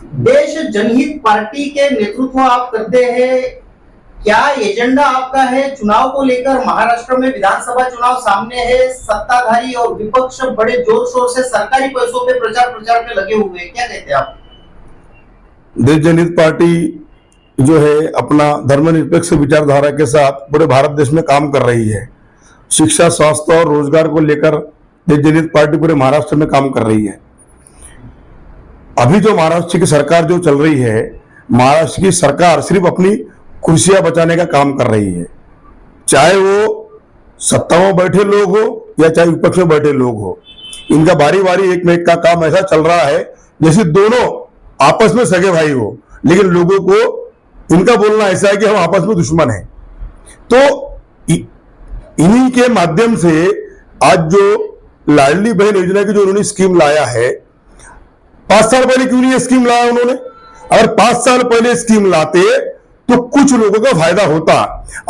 देश जनहित पार्टी के नेतृत्व आप करते हैं, क्या एजेंडा आपका है चुनाव को लेकर? महाराष्ट्र में विधानसभा चुनाव सामने है, सत्ताधारी और विपक्ष बड़े जोर शोर से सरकारी पैसों पे प्रचार में लगे हुए हैं, क्या कहते हैं आप? देश जनहित पार्टी जो है अपना धर्मनिरपेक्ष विचारधारा के साथ पूरे भारत देश में काम कर रही है। शिक्षा, स्वास्थ्य और रोजगार को लेकर देश जनहित पार्टी पूरे महाराष्ट्र में काम कर रही है। अभी जो महाराष्ट्र की सरकार जो चल रही है, महाराष्ट्र की सरकार सिर्फ अपनी कुर्सियां बचाने का काम कर रही है, चाहे वो सत्ता में बैठे लोग हो या चाहे विपक्ष में बैठे लोग हो। इनका बारी बारी एक में एक का काम ऐसा चल रहा है जैसे दोनों आपस में सगे भाई हो, लेकिन लोगों को इनका बोलना ऐसा है कि हम आपस में दुश्मन हैं। तो इन्हीं के माध्यम से आज जो लाडली बहन योजना की जो उन्होंने स्कीम लाया है, 5 साल पहले क्यों नहीं ये स्कीम लाया उन्होंने? अगर 5 साल पहले स्कीम लाते तो कुछ लोगों का फायदा होता।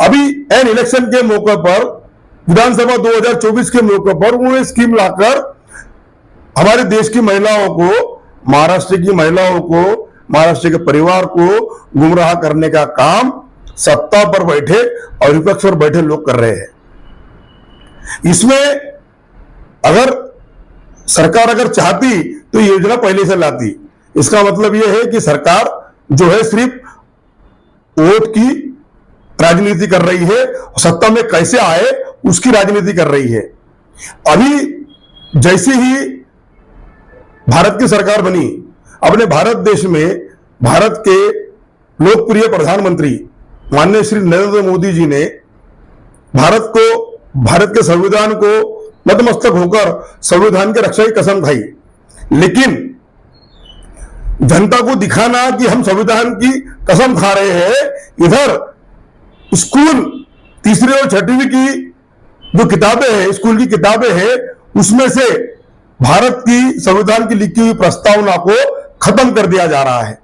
अभी एन इलेक्शन के मौके पर, विधानसभा 2024 के मौके पर उन्होंने स्कीम लाकर हमारे देश की महिलाओं को, महाराष्ट्र की महिलाओं को, महाराष्ट्र के परिवार को गुमराह करने का काम सत्ता पर बैठे और विपक्ष पर बैठे लोग कर रहे हैं। इसमें अगर सरकार अगर चाहती तो ये योजना पहले से लाती। इसका मतलब यह है कि सरकार जो है सिर्फ वोट की राजनीति कर रही है, सत्ता में कैसे आए उसकी राजनीति कर रही है। अभी जैसे ही भारत की सरकार बनी, अपने भारत देश में भारत के लोकप्रिय प्रधानमंत्री माननीय श्री नरेंद्र मोदी जी ने भारत के संविधान को नतमस्तक होकर संविधान की रक्षा की कसम खाई। लेकिन जनता को दिखाना कि हम संविधान की कसम खा रहे हैं, इधर स्कूल 3री और 6वीं की जो किताबें हैं, स्कूल की किताबें हैं, उसमें से भारत की संविधान की लिखी हुई प्रस्तावना को खत्म कर दिया जा रहा है।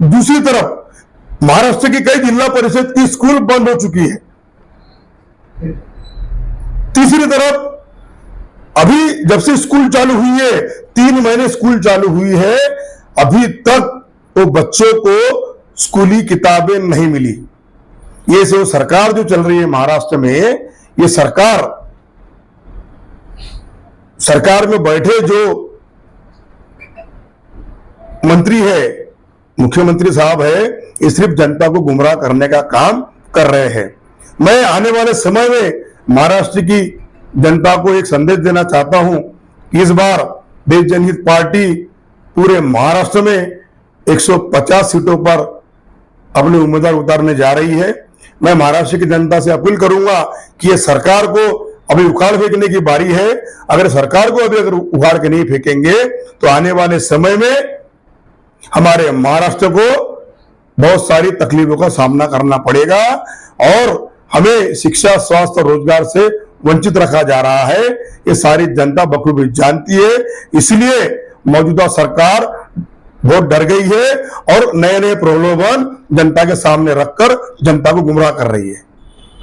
दूसरी तरफ महाराष्ट्र की कई जिला परिषद की स्कूल बंद हो चुकी है। तीसरी तरफ अभी जब से स्कूल चालू हुई है, 3 महीने स्कूल चालू हुई है, अभी तक तो बच्चों को स्कूली किताबें नहीं मिली। ये जो सरकार जो चल रही है महाराष्ट्र में, ये सरकार में बैठे जो मंत्री है, मुख्यमंत्री साहब है, ये सिर्फ जनता को गुमराह करने का काम कर रहे हैं। मैं आने वाले समय में महाराष्ट्र की जनता को एक संदेश देना चाहता हूं कि इस बार देश जनहित पार्टी पूरे महाराष्ट्र में 150 सीटों पर अपने उम्मीदवार उतारने जा रही है। मैं महाराष्ट्र की जनता से अपील करूंगा कि ये सरकार को अभी उखाड़ फेंकने की बारी है। अगर सरकार को अगर उखाड़ के नहीं फेंकेंगे तो आने वाले समय में हमारे महाराष्ट्र को बहुत सारी तकलीफों का सामना करना पड़ेगा और हमें शिक्षा, स्वास्थ्य और रोजगार से वंचित रखा जा रहा है। ये सारी जनता बखूबी जानती है, इसलिए मौजूदा सरकार बहुत डर गई है और नए नए प्रलोभन जनता के सामने रखकर जनता को गुमराह कर रही है।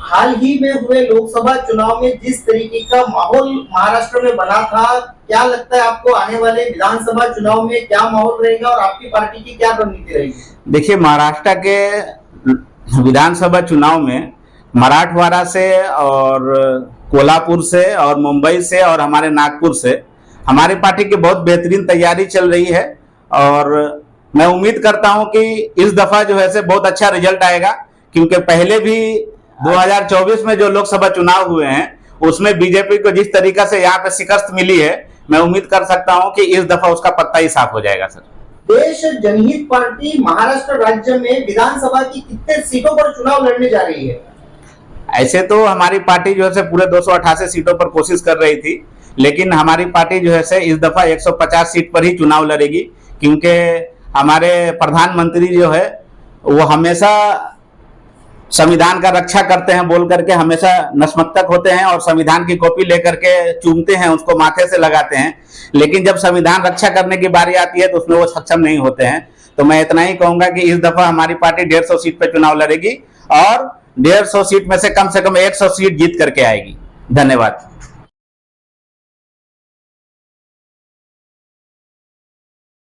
हाल ही में हुए लोकसभा चुनाव में जिस तरीके का माहौल महाराष्ट्र में बना था, क्या लगता है आपको आने वाले विधानसभा चुनाव में क्या माहौल रहेगा और आपकी पार्टी की क्या रणनीति रहेगी? देखिए, महाराष्ट्र के विधानसभा चुनाव में मराठवाड़ा से और कोल्हापुर से और मुंबई से और हमारे नागपुर से हमारी पार्टी की बहुत बेहतरीन तैयारी चल रही है और मैं उम्मीद करता हूं कि इस दफा जो है से बहुत अच्छा रिजल्ट आएगा, क्योंकि पहले भी 2024 में जो लोकसभा चुनाव हुए हैं उसमें बीजेपी को जिस तरीका से यहाँ पे शिकस्त मिली है, मैं उम्मीद कर सकता हूं कि इस दफा उसका पत्ता ही साफ हो जाएगा। सर, देश जनहित पार्टी महाराष्ट्र राज्य में विधानसभा की कितने सीटों पर चुनाव लड़ने जा रही है? ऐसे तो हमारी पार्टी जो है पूरे 288 सीटों पर कोशिश कर रही थी, लेकिन हमारी पार्टी जो है इस दफा 150 सीट पर ही चुनाव लड़ेगी, क्योंकि हमारे प्रधानमंत्री जो है वो हमेशा संविधान का रक्षा करते हैं बोल करके हमेशा नतमस्तक होते हैं और संविधान की कॉपी लेकर के चूमते हैं, उसको माथे से लगाते हैं, लेकिन जब संविधान रक्षा करने की बारी आती है तो उसमें वो सक्षम नहीं होते हैं। तो मैं इतना ही कहूंगा कि इस दफा हमारी पार्टी 150 सीट पर चुनाव लड़ेगी और 150 सीट में से कम 100 सीट जीत करके आएगी। धन्यवाद।